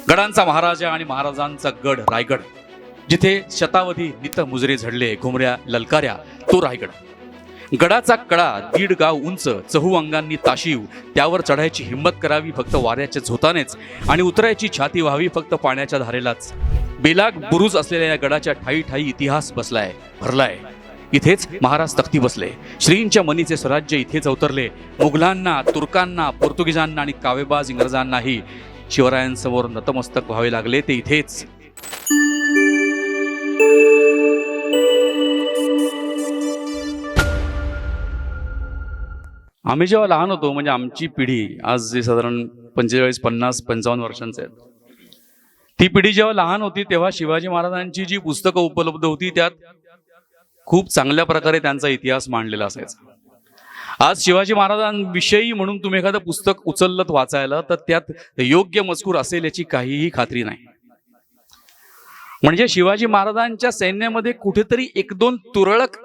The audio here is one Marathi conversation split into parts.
गडांचा महाराजा आणि महाराजांचा गड रायगड, जिथे शतावधी नित मुजरे झडले, घुमऱ्या ललकाऱ्या तो रायगड. गडाचा कडा 1.5 गाव उंच, चहू अंगांनी ताशीव, त्यावर चढायची हिंमत करावी फक्त वाऱ्याच्या झोतानेच, आणि उतरायची छाती व्हावी फक्त पाण्याच्या धारेलाच. बेलाग बुरुज असलेल्या या गडाच्या ठाई ठाई इतिहास बसलाय, भरलाय. इथेच महाराज तख्ती बसले, श्रींच्या मनीचे स्वराज्य इथेच अवतरले. मुघलांना, तुर्कांना, पोर्तुगीजांना आणि कावेबाज इंग्रजांनाही शिवरायांसमोर नतमस्तक व्हावे लागले ते इथेच. आम्ही जेव्हा लहान होतो, म्हणजे आमची पिढी आज जे साधारण 45, 50, 55 वर्षांचे आहेत, ती पिढी जेव्हा लहान होती तेव्हा शिवाजी महाराजांची जी पुस्तकं उपलब्ध होती त्यात खूप चांगल्या प्रकारे त्यांचा इतिहास मांडलेला असायचा. आज शिवाजी महाराजांविषयी म्हणून तुम्ही एखादं पुस्तक उचललं वाचायला तर त्यात योग्य मजकूर असेल याची काहीही खात्री नाही. म्हणजे शिवाजी महाराजांच्या सैन्यामध्ये कुठेतरी 1-2 तुरळक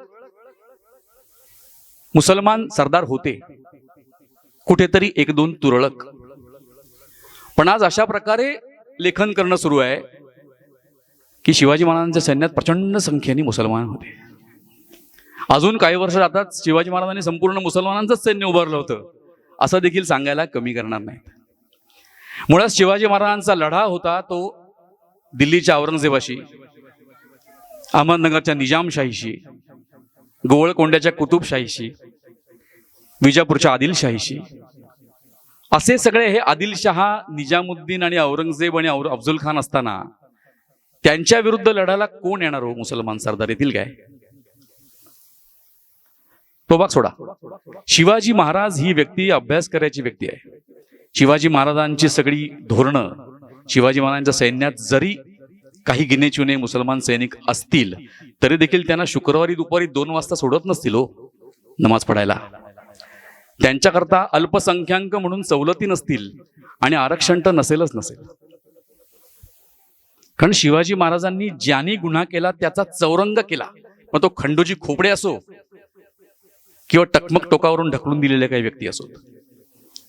मुसलमान सरदार होते, कुठेतरी 1-2 तुरळक. पण आज अशा प्रकारे लेखन करणं सुरू आहे की शिवाजी महाराजांच्या सैन्यात प्रचंड संख्येने मुसलमान होते. अजून काही वर्ष जातात शिवाजी महाराजांनी संपूर्ण मुसलमानांचंच सैन्य उभारलं होतं असं देखील सांगायला कमी करणार नाही. मुळात शिवाजी महाराजांचा लढा होता तो दिल्लीच्या औरंगजेबाशी, अहमदनगरच्या निजामशाहीशी, गोवळकोंड्याच्या कुतुबशाहीशी, विजापूरच्या आदिलशाहीशी. असे सगळे हे आदिलशहा, निजामुद्दीन आणि औरंगजेब आणि अफजल खान असताना त्यांच्या विरुद्ध लढायला कोण येणार हो? मुसलमान सरदार येतील काय? तो भाग सोडा. शिवाजी महाराज ही व्यक्ती अभ्यास करायची व्यक्ती आहे. शिवाजी महाराजांची सगळी धोरणं, शिवाजी महाराजांच्या सैन्यात जरी काही गिनेचुने मुसलमान सैनिक असतील तरी देखील त्यांना शुक्रवारी दुपारी 2 वाजता सोडत नसतील हो नमाज पडायला. त्यांच्याकरता अल्पसंख्याक म्हणून सवलती नसतील आणि आरक्षण तर नसेलच नसेल. कारण शिवाजी महाराजांनी ज्यानी गुन्हा केला त्याचा चौरंग केला, मग तो खंडोजी खोपडे असो किंवा टकमक टोकावरून ढकलून दिलेल्या काही व्यक्ती असो.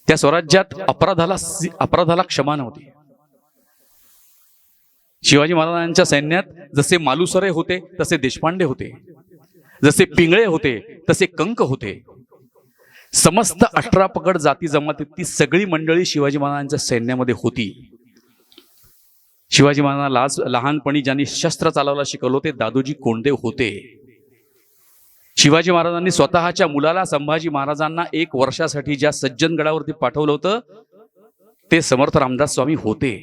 त्या स्वराज्यात अपराधाला क्षमा नव्हती. शिवाजी महाराजांच्या सैन्यात जसे मालुसरे होते तसे देशपांडे होते, जसे पिंगळे होते तसे कंक होते. समस्त 18 पगड जाती जमातीतली सगळी मंडळी शिवाजी महाराजांच्या सैन्यामध्ये होती. शिवाजी महाराजांना लहानपणी ज्यांनी शस्त्र चालवायला शिकवलं ते दादोजी कोंडदेव होते. शिवाजी महाराजांनी स्वतःच्या मुलाला संभाजी महाराजांना 1 वर्षासाठी ज्या सज्जनगडावरती पाठवलं होतं ते समर्थ रामदास स्वामी होते.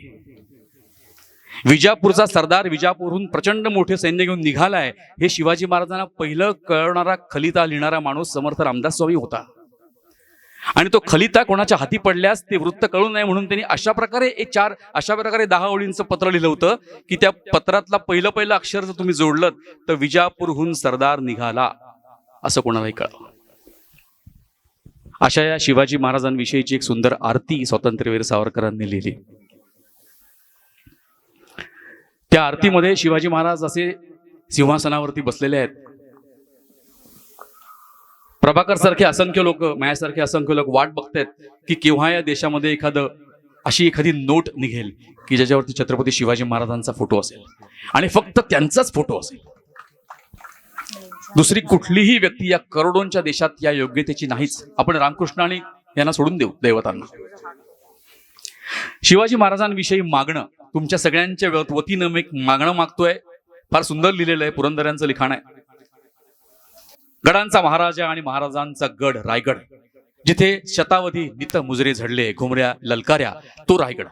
विजापूरचा सरदार विजापूरहून प्रचंड मोठे सैन्य घेऊन निघालाय हे शिवाजी महाराजांना पहिलं कळवणारा, खलिता लिहिणारा माणूस समर्थ रामदास स्वामी होता. आणि तो खलिता कोणाच्या हाती पडल्यास ते वृत्त कळू नये म्हणून त्यांनी अशा प्रकारे 10 ओळींचं पत्र लिहिलं होतं की त्या पत्रातला पहिलं अक्षर जर तुम्ही जोडलं तर विजापूरहून सरदार निघाला असं कोणालाही कळलं. अशा या शिवाजी महाराजांविषयीची एक सुंदर आरती स्वातंत्र्यवीर सावरकरांनी लिहिली. त्या आरतीमध्ये शिवाजी महाराज असे सिंहासनावरती बसलेले आहेत. प्रभाकर सारखे असंख्य लोक, माझ्यासारखे असंख्य लोक वाट बघतायत की केव्हा या देशामध्ये अशी एखादी नोट निघेल की ज्याच्यावरती छत्रपती शिवाजी महाराजांचा फोटो असेल आणि फक्त त्यांचाच फोटो असेल. दुसरी कुठलीही व्यक्ती या करोडोंच्या देशात या योग्यतेची नाहीच. आपण रामकृष्ण आणि यांना सोडून देऊ, दैवतांना. शिवाजी महाराजांविषयी मागणं, तुमच्या सगळ्यांच्या वतीनं मी मागणं मागतोय. फार सुंदर लिहिलेलं आहे, पुरंदरांचं लिखाण आहे. गडांचा महाराजा आणि महाराजांचा गड रायगड, जिथे शतावधी नित मुजरे झडले, घुमऱ्या ललकाऱ्या तो रायगड.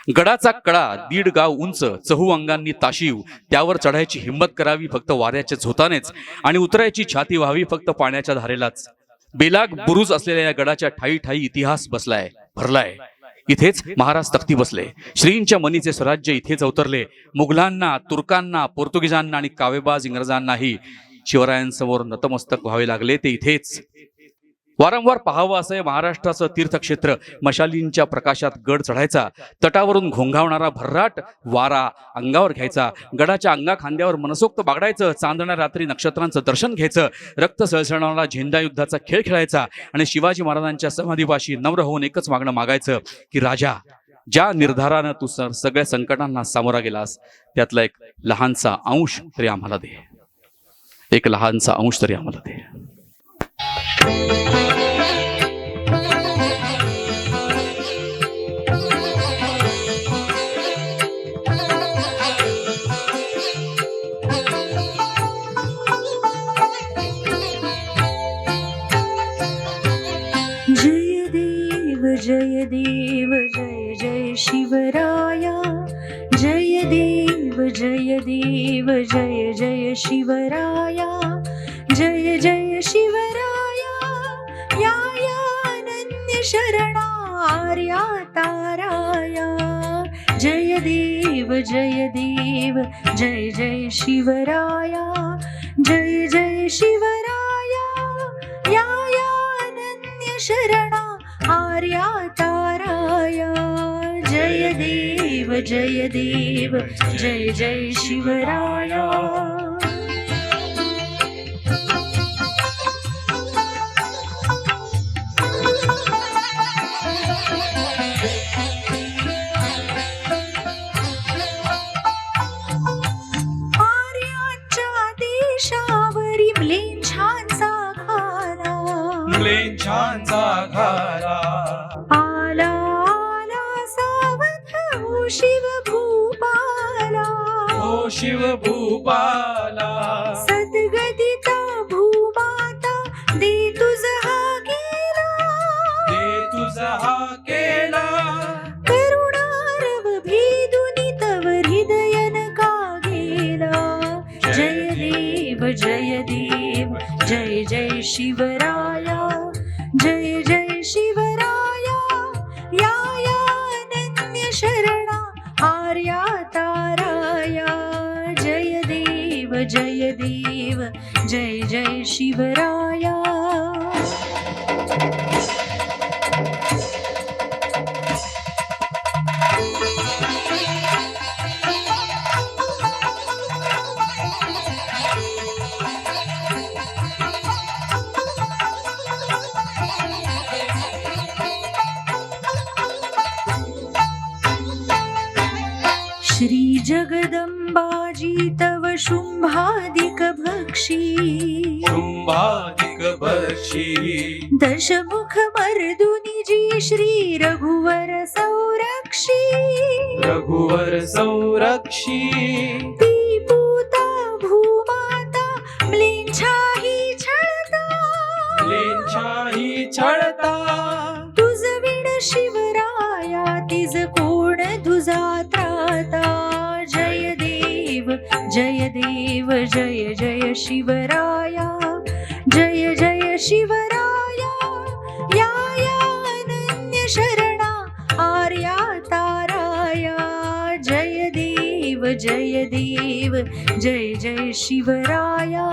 गडाचा कडा 1.5 गाव उंच, चहू अंगांनी ताशीव, त्यावर चढायची हिंमत करावी फक्त वाऱ्याच्या झोतानेच, आणि उतरायची छाती व्हावी फक्त पाण्याच्या धारेलाच. बेलाग बुरुज असलेल्या या गडाच्या ठाई ठाई इतिहास बसलाय, भरलाय. इथेच महाराज तख्ती बसले, श्रींच्या मनीचे स्वराज्य इथेच अवतरले. मुघलांना, तुर्कांना, पोर्तुगीजांना आणि कावेबाज इंग्रजांनाही शिवरायांसमोर नतमस्तक व्हावे लागले ते इथेच. वारंवार पाहावं असं महाराष्ट्राचं तीर्थक्षेत्र. मशालींच्या प्रकाशात गड चढायचा, तटावरून घोंघावणारा भर्राट वारा अंगावर घ्यायचा, गडाच्या अंगा खांद्यावर मनसोक्त बागडायचं, चांदण्या रात्री नक्षत्रांचं दर्शन घ्यायचं, रक्त सळसळणारा झेंडा युद्धाचा खेळ खेळायचा आणि शिवाजी महाराजांच्या समाधीपाशी नम्र होऊन एकच मागणं मागायचं की राजा, ज्या निर्धारानं तू सगळ्या संकटांना सामोरा गेलास त्यातला एक लहानसा अंश तरी आम्हाला दे, एक लहानसा अंश तरी आम्हाला दे. जय देव जय जय शिवराया, जय देव जय देव जय जय शिवराया, जय जय शिवराया, या अनन्य शरणा आर्या ताराया. जय देव जय जय शिवराया, जय जय शिवराया, या अनन्य शरणा आर्या ताराया. जय देव जय जय शिवराया. आर्यांच्या देशावरी म्लेच्छांचा घाला, म्लेच्छांचा घाला. आला आला सावध हो शिव भूपाला, ओ शिव भूपाला. सद्गदिता भूमाता दे तुझ हा केला, दे तुझा हा केला. करुणारव भेदुनी तव हृदयन का गेला. जय देव जय जय शिवराया, जय जय शिवराया, या अनन्य शरणा आर्या ताराया. जय देव जय जय शिवराया. श्री जगदंबाजी तव शुंभादिक भक्षी, शुंभादिक भक्षी. दशमुख मर्दुनी जी श्री रघुवर संरक्षी, रघुवर संरक्षी. ती पूता भूमाता म्लेच्छाही छळता, म्लेच्छाही छळता. तुझ विण शिवराया तिज कोण तुझा त्राता. जय देव जय जय शिवराया, जय जय शिवराया, या अनन्य शरणा आर्या ताराया. जय देव जय जय शिवराया.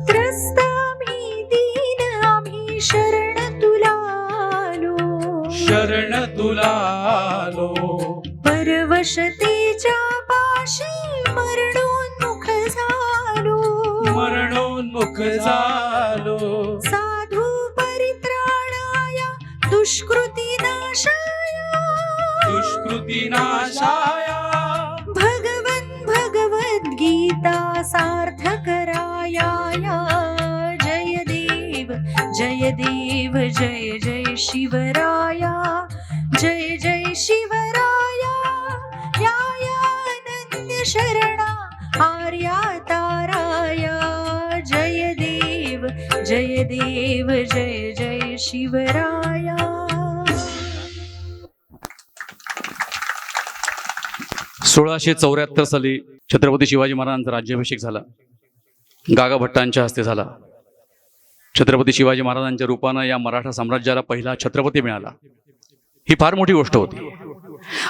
त्रस्त आम्ही दीन आम्ही शरण तुला आलो, शरण तुला आलो. परवशतेच्या पाशी मरणोन्मुख झालो, मरणोन्मुख झालो. साधू परित्राणाया दुष्कृती नाशाया, दुष्कृती नाशाया. भगवद्गीता सार्थ कराया. जय देव जय जय शिवराया, जय जय शिवराया, या अनन्य शरणा आर्या ताराया. जय देव जय जय शिवराया. 1674 साली छत्रपती शिवाजी महाराजांचा राज्याभिषेक झाला, गागा भट्टांच्या हस्ते झाला. छत्रपती शिवाजी महाराजांच्या रूपानं या मराठा साम्राज्याला पहिला छत्रपती मिळाला. ही फार मोठी गोष्ट होती.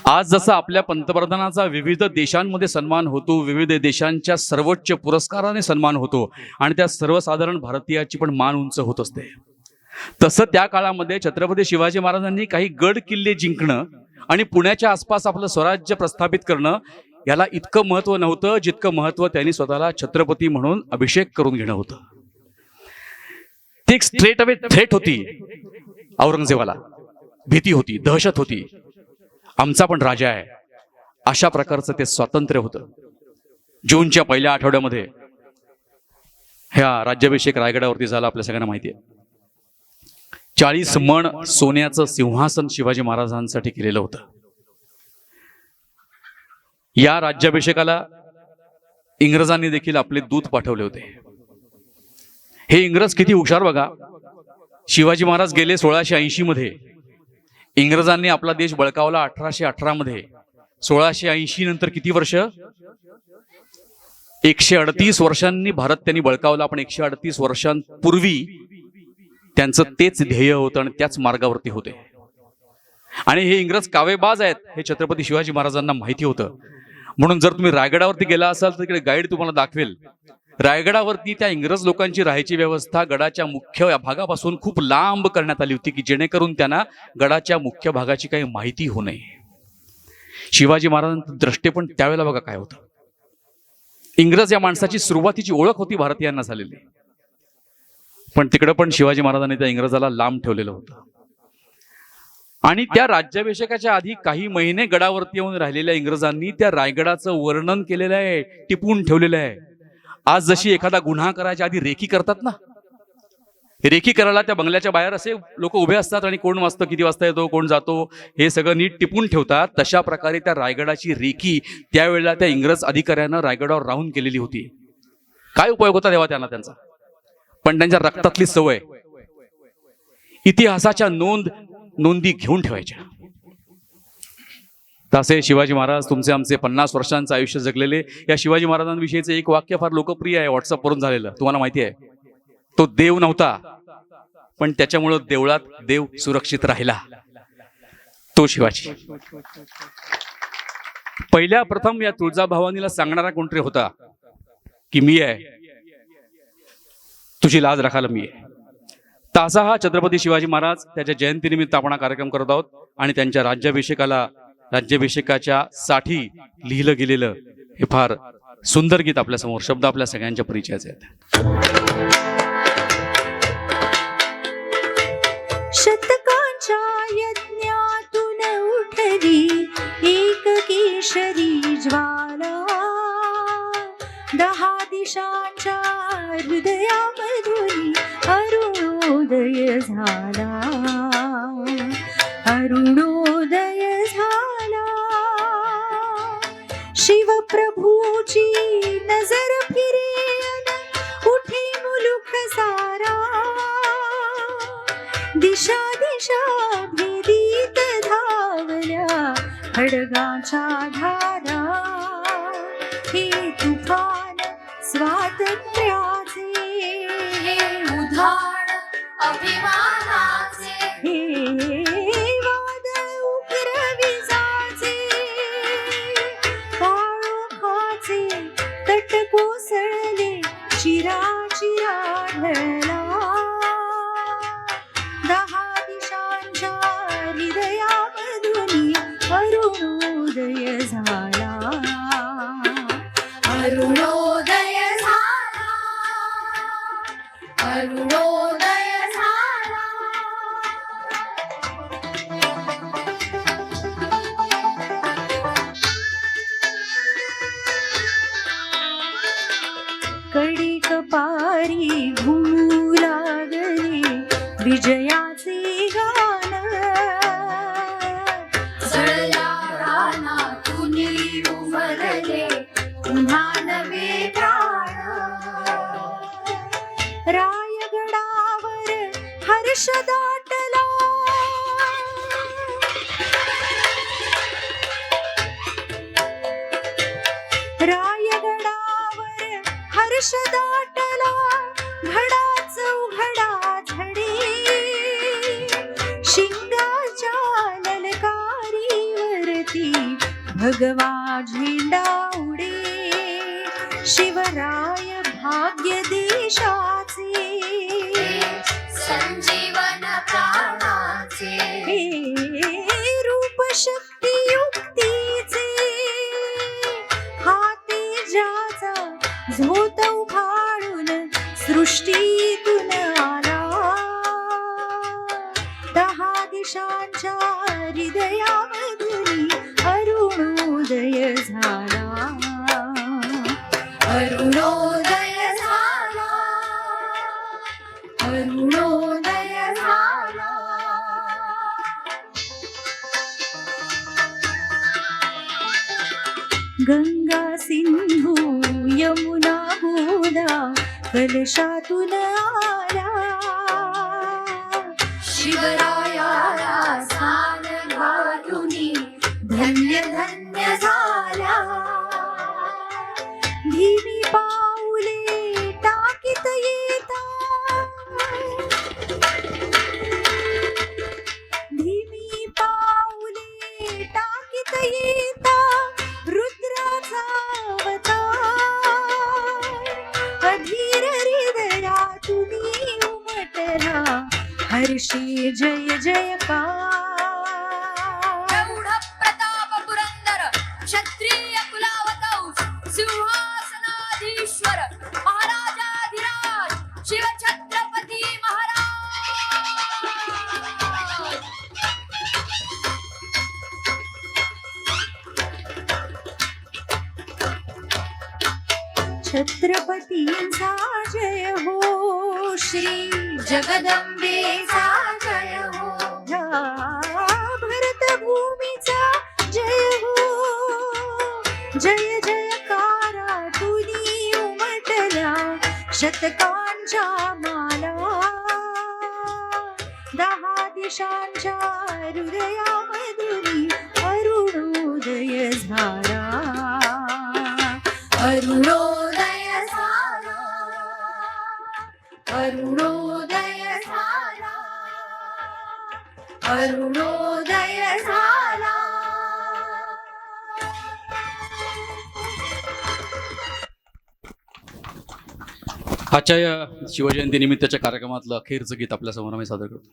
आज जसं आपल्या पंतप्रधानाचा विविध देशांमध्ये सन्मान होतो, विविध देशांच्या सर्वोच्च पुरस्काराने सन्मान होतो आणि त्या सर्वसाधारण भारतीयाची पण मान उंच होत असते, तसं त्या काळामध्ये छत्रपती शिवाजी महाराजांनी काही गड किल्ले जिंकणं आणि पुण्याच्या आसपास आपलं स्वराज्य प्रस्थापित करणं याला इतकं महत्व नव्हतं जितकं महत्व त्यांनी स्वतःला छत्रपती म्हणून अभिषेक करून घेणं होतं. ती एक स्ट्रेट अवे थ्रेट होती औरंगजेबाला, भीती होती, दहशत होती. आमचा पण राजा आहे अशा प्रकारचं ते स्वातंत्र्य होतं. जूनच्या पहिल्या आठवड्यामध्ये ह्या राज्याभिषेक रायगडावरती झाला, आपल्या सगळ्यांना माहिती आहे. 40 मण सोन्याचं सिंहासन शिवाजी महाराजांसाठी केलेलं होतं. या राज्याभिषेकाला इंग्रजांनी देखील आपले दूत पाठवले होते. हे इंग्रज किती हुशार बघा. शिवाजी महाराज गेले 1680 मध्ये, इंग्रजांनी आपला देश बळकावला 1818 मध्ये. 1680 नंतर किती वर्ष? 138 वर्षांनी भारत त्यांनी बळकावला. पण 138 वर्षांपूर्वी त्यांचं तेच ध्येय होतं आणि त्याच मार्गावरती होते. आणि हे इंग्रज कावेबाज आहेत हे छत्रपती शिवाजी महाराजांना माहिती होतं. म्हणून जर तुम्ही रायगडावरती गेला असाल तर तिकडे गाईड तुम्हाला दाखवेल, रायगडावरती त्या इंग्रज लोकांची राहायची व्यवस्था गडाच्या मुख्य भागापासून खूप लांब करण्यात आली होती की जेणेकरून त्यांना गडाच्या मुख्य भागाची काही माहिती होऊ नये. शिवाजी महाराजांचं दृष्टीपण त्यावेळेला बघा काय होतं. इंग्रज या माणसाची सुरुवातीची ओळख होती भारतीयांना झालेली, पण तिकडे पण शिवाजी महाराजांनी त्या इंग्रजाला लांब ठेवलेलं होतं. आणि त्या राज्याभिषेकाच्या आधी काही महिने गडावरती येऊन राहिलेल्या इंग्रजांनी त्या रायगडाचं वर्णन केलेलं आहे, टिपून ठेवलेलं आहे. आज जशी एखादा गुन्हा करायच्या आधी रेखी करतात ना, रेखी करायला त्या बंगल्याच्या बाहेर असे लोक उभे असतात आणि कोण वाजतं, किती वाजता येतो, कोण जातो, हे सगळं नीट टिपून ठेवतात. तशा प्रकारे त्या रायगडाची रेखी त्यावेळेला त्या इंग्रज अधिकाऱ्यानं रायगडावर राहून केलेली होती. काय उपयोग होता तेव्हा त्यांना त्यांचा, पण त्यांच्या रक्तातली सवय इतिहासाच्या नोंदी घेऊन ठेवायच्या. तसे शिवाजी महाराज तुमचे आमचे 50 वर्षांचं आयुष्य जगलेले. या शिवाजी महाराजांविषयीचं एक वाक्य फार लोकप्रिय आहे, व्हॉट्सअपवरून झालेलं, तुम्हाला माहिती आहे. तो देव नव्हता, पण त्याच्यामुळं देवळात देव सुरक्षित राहिला, तो शिवाजी. पहिल्या प्रथम या तुळजाभवानीला सांगणारा कोणतरी होता की मी आहे, तुझी लाज राखायला मी आहे. तसा हा छत्रपती शिवाजी महाराज. त्याच्या जयंतीनिमित्त आपण हा कार्यक्रम करत आहोत आणि त्यांच्या राज्याभिषेकाच्या साठी लिहिलं गेलेलं हे फार सुंदर गीत आपल्या समोर, शब्द आपल्या सगळ्यांच्या परिचयाचे आहेत. शतकांच्या यज्ञातून उठली एक केशरी ज्वाला, 10 दिशांच्या हृदयामधून अरुणोदय झाला, अरुणोदय झाला. शिवप्रभूची नजर फिरेन उठे मुलुख सारा, दिशा दिशा भेदीत धावल्या खड्गाच्या धारा. हे तुफान स्वातंत्र्याचे, उधाण अभिमानाचे, हे वाद उग्र विजाचे, काळोखाचे तट कोसळले चिराचिरा ढळला. 10 दिशांच्या हृदयामधून अरुणोदय झाला, अरुणोदय झाला, अरुणोदय झाला. कडी कपारी घुमू लागले विजयाचे गान, जळल्या रानातून उमरले पुन्हा नवे प्राण. रायगडावर हर्ष दाटला, रायगडावर हर्ष दाटला, घडाच उघडा झडे, शिंगाच्या ललकारीवरती भगवा झेंडा उडे. शिवराय भाग्य देशाचे, संजीवन प्राणाचे, हे रूप शक्ती झोत उखाडून सृष्टीतून आला, 10 दिशांच्या हृदयामधून अरुणोदय झाला. अरुणोदय झाला, अरुणोदय झाला. गंगा सिंधू यमुना गोदा कलशातून आला, शिवरायाला स्नान घालुनी धन्य धन्य झाला. धीमी पाऊले टाकीत येता, धीमी पाऊले टाकीत येता रुद्राचा अवतार. अधीर हृदयातून उमटला हर्षी जय जयकार. प्रौढ प्रताप पुरंदर क्षत्रिय कुलावतंस सिंहासनाधीश्वर महाराजाधिराज शिवछत्रपती महाराज. छत्रपतींचा जय हो, श्री जगदंबेचा जय हो, भरत भूमीचा जय हो. जय जयकारा तुनी उमटल्या शतकांच्या माला, 10 दिशांच्या हृदयामधून अरुणोदय झाला. अरुणोदय झाला, अरुणोदय झाला, अरुणोदय झाला. आजच्या या शिवजयंती निमित्ताच्या कार्यक्रमातलं अखेरचं गीत आपल्यासमोर आम्ही सादर करतो.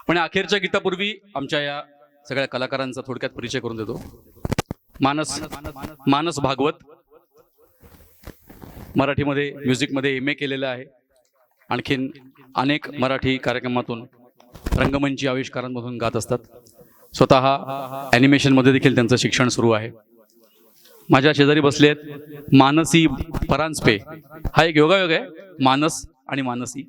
पण या अखेरच्या गीतापूर्वी आमच्या या सगळ्या कलाकारांचा थोडक्यात परिचय करून देतो. मानस भागवत मराठीमध्ये म्युझिकमध्ये MA केलेलं आहे. आणखीन अनेक मराठी कार्यक्रमातून रंगमंची आविष्कारांमधून गात असतात. स्वतः ॲनिमेशनमध्ये देखील त्यांचं शिक्षण सुरू आहे. माझ्या शेजारी बसले आहेत मानसी परांजपे. हा एक योगायोग आहे, मानस आणि मानसी.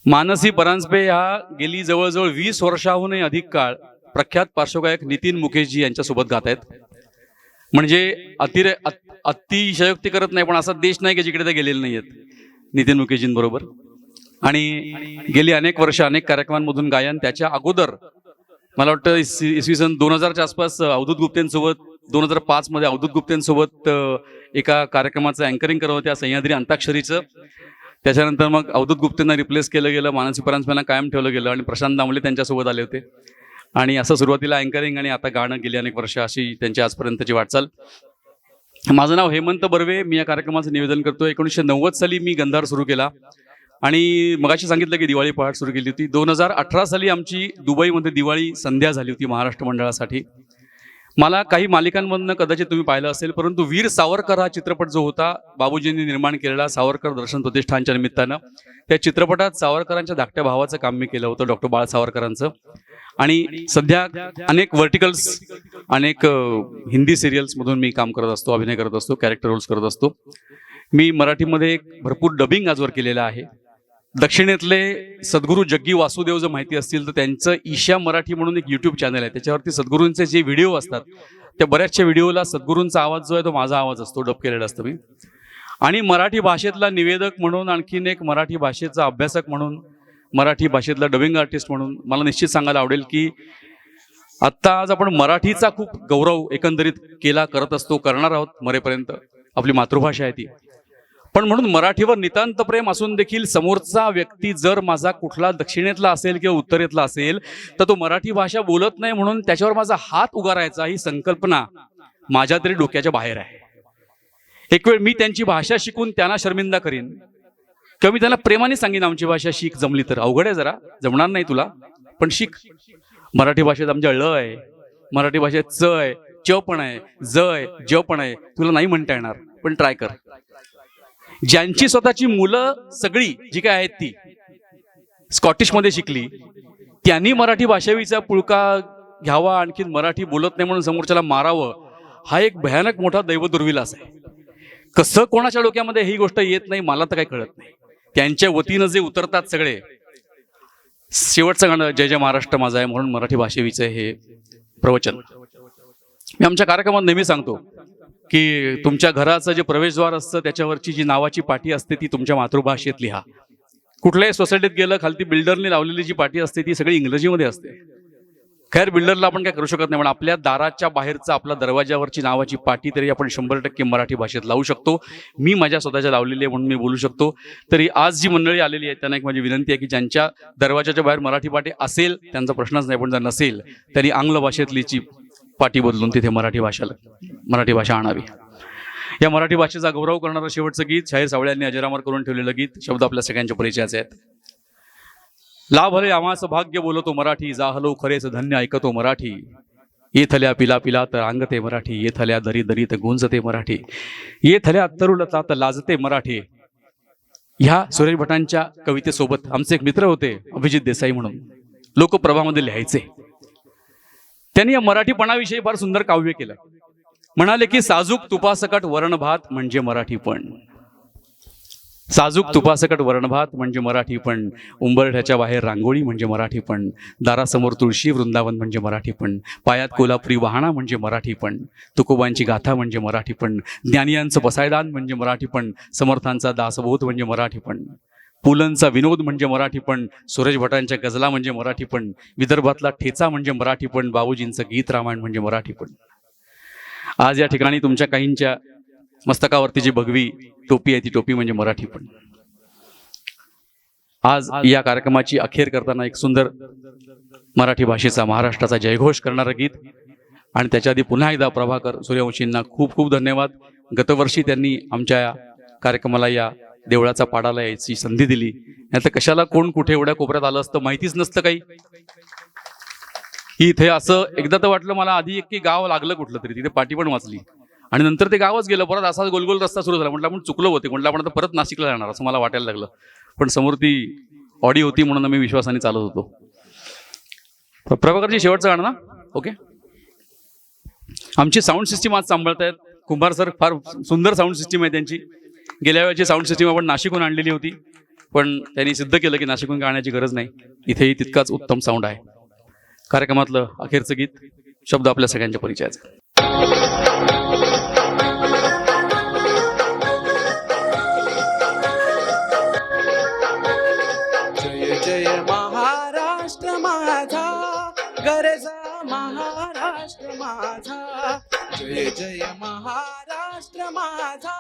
मानसी परांजपे ह्या गेली जवळजवळ 20 वर्षाहूनही अधिक काळ प्रख्यात पार्श्वगायक नितीन मुकेशजी यांच्यासोबत गात आहेत. म्हणजे अतिशयोक्ती करत नाही, पण असा देश नाही की जिकडे ते गेलेले नाही आहेत नितीन मुकेशजींबरोबर. आणि गेली अनेक वर्ष अनेक कार्यक्रमांमधून गायन. त्याच्या अगोदर मला वाटतं इसवी सन 2000च्या आसपास अवधूत गुप्तेंसोबत, 2005 मध्ये अवधूत गुप्तेंसोबत एका कार्यक्रमाचं अँकरिंग करत होत्या, सह्याद्री अंताक्षरीचं. त्याच्यानंतर मग अवधूत गुप्तेंना रिप्लेस केलं गेलं, मानसी परांजपेंना कायम ठेवलं गेलं आणि प्रशांत दामले त्यांच्यासोबत आले होते. आणि असं सुरुवातीला अँकरिंग आणि आता गाणं गेली अनेक वर्ष, अशी त्यांची आजपर्यंतची वाटचाल. माझं नाव हेमंत बर्वे. मी या कार्यक्रमाचं निवेदन करतो. 1990 साली मी गंधार सुरू केला आणि मगाशी सांगितलं की दिवाळी पहाट सुरू केली होती. 2018 साली आमची दुबईमध्ये दिवाळी संध्या झाली होती महाराष्ट्र मंडळासाठी. मला काही मालिकांमधनं कदाचित तुम्ही पाहिलं असेल, परंतु वीर सावरकर हा चित्रपट जो होता बाबूजींनी निर्माण केलेला सावरकर दर्शन प्रतिष्ठानच्या निमित्तानं, त्या चित्रपटात सावरकरांच्या धाकट्या भावाचं काम मी केलं होतं, डॉक्टर बाळ सावरकरांचं. आणि सध्या अनेक व्हर्टिकल्स, अनेक हिंदी सिरियल्समधून मी काम करत असतो, अभिनय करत असतो, कॅरेक्टर रोल्स करत असतो. मी मराठीमध्ये भरपूर डबिंग आजवर केलेलं आहे. दक्षिणेतले सद्गुरू जग्गी वासुदेव जर माहिती असतील तर त्यांचं ईशा मराठी म्हणून एक YouTube चॅनल आहे. त्याच्यावरती सद्गुरूंचे जे व्हिडिओ असतात त्या बऱ्याचशा व्हिडिओला सद्गुरूंचा आवाज जो आहे तो माझा आवाज असतो, डब केलेला असतो मी. आणि मराठी भाषेतला निवेदक म्हणून, आणखीन एक मराठी भाषेचा अभ्यासक म्हणून, मराठी भाषेतला डबिंग आर्टिस्ट म्हणून मला निश्चित सांगायला आवडेल की आत्ता आज आपण मराठीचा खूप गौरव एकंदरीत करत असतो, करणार आहोत मरेपर्यंत. आपली मातृभाषा आहे ती. पण म्हणून मराठीवर नितांत प्रेम असून देखील समोरचा व्यक्ती जर माझा कुठला दक्षिणेतला असेल किंवा उत्तरेतला असेल तर तो मराठी भाषा बोलत नाही म्हणून त्याच्यावर माझा हात उगारायचा, ही संकल्पना माझ्या तरी डोक्याच्या बाहेर आहे. एक वेळ मी त्यांची भाषा शिकून त्यांना शर्मिंदा करीन किंवा मी त्यांना प्रेमाने सांगेन आमची भाषा शिक, जमली तर. अवघड आहे, जरा जमणार नाही तुला, पण शिक. मराठी भाषेत आमच्या ळ आहे, मराठी भाषेत च आहे, च पण आहे, ज आहे, ज पण आहे. तुला नाही म्हणता येणार पण ट्राय कर. ज्यांची स्वतःची मुलं सगळी जी काय आहेत ती स्कॉटिश मध्ये शिकली, त्यांनी मराठी भाषेचा पुळका घ्यावा, आणखी मराठी बोलत नाही म्हणून समोरच्याला मारावं, हा एक भयानक मोठा दैवदुर्विलास आहे. कसं कोणाच्या डोक्यामध्ये ही गोष्ट येत नाही मला तर काही कळत नाही. त्यांच्या वतीनं जे उतरतात सगळे, शेवटचं गाणं जय जय महाराष्ट्र माझा आहे म्हणून मराठी भाषेविचं हे प्रवचन. मी आमच्या कार्यक्रमात नेहमी सांगतो की तुमच्या घराचं जे प्रवेशद्वार असतं त्याच्यावरची जी नावाची पाटी असते ती तुमच्या मातृभाषेत लिहा. कुठल्याही सोसायटीत गेलं खालती बिल्डरने लावलेली जी पाटी असते ती सगळी इंग्रजीमध्ये असते. खैर बिल्डरला आपण काय करू शकत नाही, पण आपल्या दाराच्या बाहेरचं आपल्या दरवाजावरची नावाची पाटी तरी आपण 100% मराठी भाषेत लावू शकतो. मी माझ्या स्वतःच्या लावलेली आहे म्हणून मी बोलू शकतो. तरी आज जी मंडळी आलेली आहे त्यांना एक माझी विनंती आहे की ज्यांच्या दरवाजाच्या बाहेर मराठी पाटी असेल त्यांचा प्रश्नच नाही, पण जर नसेल त्यांनी आंग्ल भाषेतलीची पाटी बदलून तिथे मराठी भाषा आणावी. या मराठी भाषेचा गौरव करणारं शेवटचं गीत शाहीर सावळे यांनी अजरामर करून ठेवलेलं गीत. शब्द आपल्या सगळ्यांच्या परिचयाचे आहेत. लाभले आम्हास भाग्य बोलतो मराठी, जाहलो खरेच धन्य ऐकतो मराठी. येथल्या पिला पिला तर अंगते मराठी, येथल्या दरी दरीत गुंजते मराठी, येथल्या तरुलता तर लाजते मराठी. ह्या सुरेश भटांच्या कवितेसोबत आमचे एक मित्र होते अभिजित देसाई म्हणून, लोकप्रभामध्ये लिहायचे. त्यांनी या मराठीपणाविषयी फार सुंदर काव्य केलं. म्हणाले की साजूक तुपासकट वरणभात म्हणजे मराठीपण, साजूक तुपासकट वरणभात म्हणजे मराठीपण, उंबरठ्याच्या बाहेर रांगोळी म्हणजे मराठीपण, दारासमोर तुळशी वृंदावन म्हणजे मराठीपण, पायात कोल्हापुरी वाहणा म्हणजे मराठीपण, तुकोबांची गाथा म्हणजे मराठीपण, ज्ञानियांचं पसायदान म्हणजे मराठीपण, समर्थांचा दासबोध म्हणजे मराठीपण, पुलंचा विनोद म्हणजे मराठीपण, सुरेश भटांच्या गझला म्हणजे मराठीपण, विदर्भातला ठेचा म्हणजे मराठीपण, बाबूजींचं गीत रामायण म्हणजे मराठीपण. आज या ठिकाणी तुमच्या काहींच्या मस्तकावरती जी भगवी टोपी आहे ती टोपी म्हणजे मराठीपण. आज या कार्यक्रमाची अखेर करताना एक सुंदर मराठी भाषेचा महाराष्ट्राचा जयघोष करणारं गीत, आणि त्याच्या आधी पुन्हा एकदा प्रभाकर सूर्यवंशींना खूप खूप धन्यवाद. गतवर्षी त्यांनी आमच्या या कार्यक्रमाला या देवळाचा पाडाला यायची संधी दिली, नाही तर कशाला कोण कुठे एवढ्या कोपऱ्यात आलं असतं माहितीच नसतं काही. इथे असं एकदा तर वाटलं मला आधी एक की गाव लागलं कुठलं तरी, तिथे पाटी पण वाचली आणि नंतर ते गावच गेलं. परत असा गोलगोल रस्ता सुरू झाला. म्हटलं आपण चुकलो होते, म्हटलं आपण आता परत नाशिकला जाणार असं मला वाटायला लागलं. पण समोर ती ऑडी होती म्हणून मी विश्वासाने चालत होतो. प्रभाकरजी शेवटचं गाणं ना, ओके. आमची साऊंड सिस्टीम आज सांभाळतायत कुंभार सर, फार सुंदर साऊंड सिस्टीम आहे त्यांची. गेल्या वेळेची साऊंड सिस्टीम आपण नाशिकहून आणलेली होती, पण त्यांनी सिद्ध केलं की नाशिकहून गाण्याची गरज नाही, इथेही तितकाच उत्तम साऊंड आहे. कार्यक्रमातलं अखेरचं गीत, शब्द आपल्या सगळ्यांच्या परिचयाचे. जय जय महाराष्ट्र माझा, गरजा महाराष्ट्र माझा. जय जय महाराष्ट्र माझा,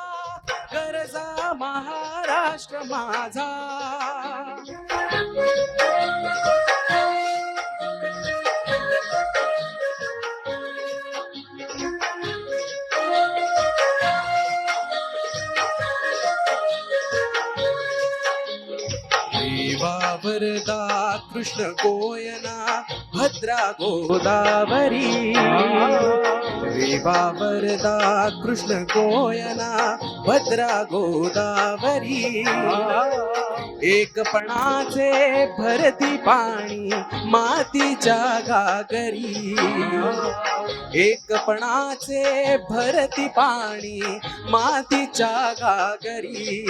गरजा महाराष्ट्र माझा. वरदा कृष्ण गोयना भद्रा गोदावरी. रेवा वरदा कृष्ण गोयना भद्रा गोदावरी. एकपणाचे भरती पाणी मातीच्या गागरी. एकपणाचे भरती पाणी मातीच्या गागरी.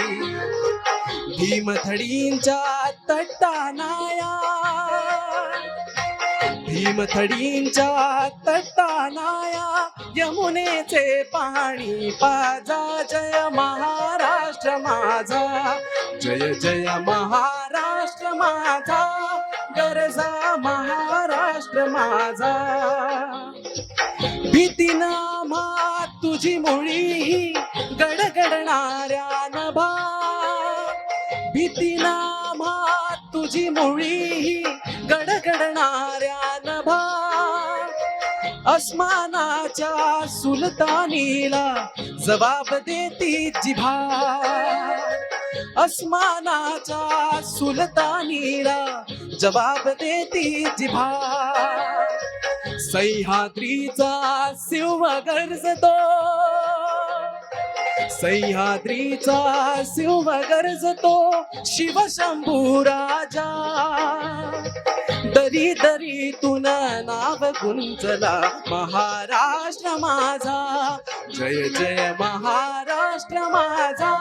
भीमथडींच्या तट्टानाया, भीमथडींच्या तट्टानाया, यमुनेचे पाणी पाजा. जय महाराष्ट्र माझा, जय जय महाराष्ट्र माझा, गरजा महाराष्ट्र माझा. भीतीना आम्हा तुझी मुळी गडगडणाऱ्या नभा. भीतीना आम्हा तुझी मुळी गडगडणाऱ्या नभा. अस्मानाच्या सुलतानीला जबाब देती जिभा. अस्मानाच्या सुलतानीला जबाब देती जिभा. सह्याद्रीचा सिंह गरजतो, सह्याद्रीचा सिंह गरजतो शिवशंभू राजा दरी दरीतून नाव गुंजला महाराष्ट्र माझा जय जय महाराष्ट्र माझा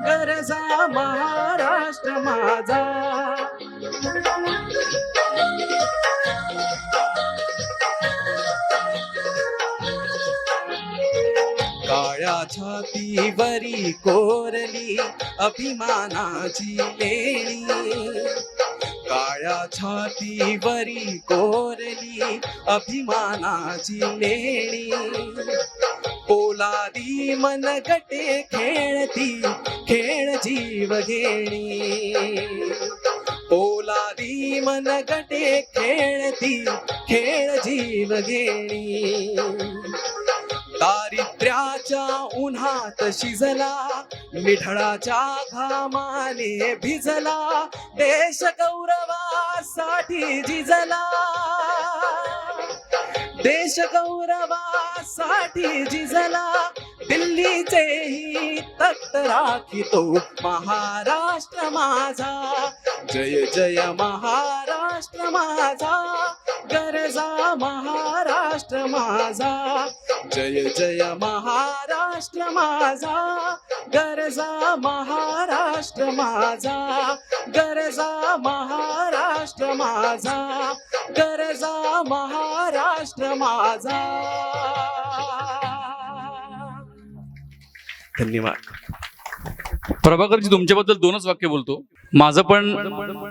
गरजा महाराष्ट्र माझा काळ्या छातीवरी कोरली अभिमानाची लेणी काळ्या छातीवरी कोरली अभिमानाची लेणी पोलादी मनगटे खेळती खेळ जीव घेणी पोलादी मनगटे खेळती खेळ जीव घेणी दारिद्र्याच्या उन्हात शिजला मिठळाच्या घामाने भिजला देश गौरवासाठी झिजला देश गौरवासाठी झिजला दिल्लीचेही तख्त राखितो महाराष्ट्र माझा जय जय महाराष्ट्र माझा गरजा महाराष्ट्र माझा जय जय महाराष्ट्र माझा गरजा महाराष्ट्र माझा गरजा महाराष्ट्र माझा गरजा महाराष्ट्र माझा धन्यवाद प्रभाकरजी तुमच्याबद्दल दोनच वाक्य बोलतो माझं पण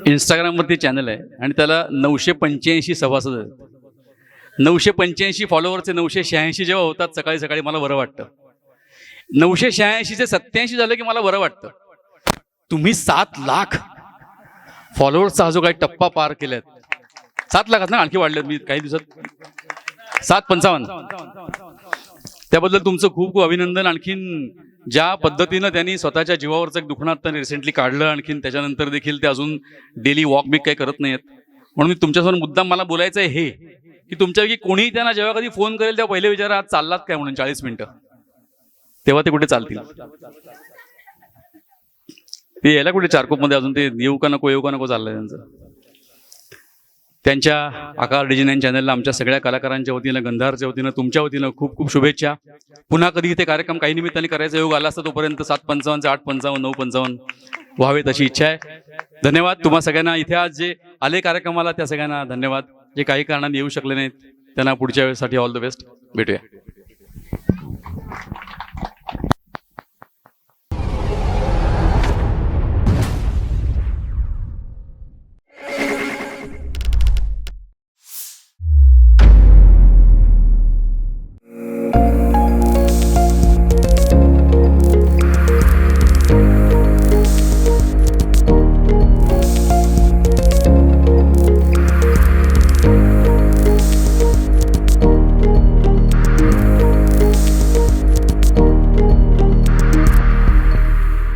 इंस्टाग्रामवरती चॅनल आहे आणि त्याला 985 सभासद आहेत 985 फॉलोअरचे 986 जेव्हा होतात सकाळी सकाळी मला बरं वाटतं 986चे 87 झालं की मला बरं वाटतं तुम्ही 7 लाख फॉलोअर्सचा हा जो काही टप्पा पार केलाय 7 लाखात ना आणखी वाढलेत मी काही दिवसात 755 त्याबद्दल तुमचं खूप खूप अभिनंदन आणखीन ज्या पद्धतीनं त्यांनी स्वतःच्या जीवावरचं एक दुखणं रिसेंटली काढलं आणखीन त्याच्यानंतर देखील ते अजून डेली वॉक बिक काही करत नाहीत म्हणून मी तुमच्यासमोर मुद्दाम मला बोलायचं आहे हे की तुमच्यापैकी कोणीही त्यांना जेव्हा कधी फोन करेल तेव्हा पहिले विचारा आज चाललात काय म्हणून 40 मिनिटं तेव्हा ते कुठे चालतील ते यायला कुठे चारकोपमध्ये अजून ते येऊ का नको चाललंय त्यांच्या आकार डिजिनॅन चॅनलला आमच्या सगळ्या कलाकारांच्या वतीनं गंधारच्या वतीनं तुमच्या वतीनं खूप खूप शुभेच्छा पुन्हा कधी इथे कार्यक्रम काही निमित्ताने करायचा योग आला असता तोपर्यंत 755 855 955 व्हावेत अशी इच्छा आहे धन्यवाद तुम्हा सगळ्यांना इथे आज जे आले कार्यक्रमाला त्या सगळ्यांना धन्यवाद जे काही कारणाने येऊ शकले नाहीत त्यांना पुढच्या वेळेसाठी ऑल द बेस्ट भेटूया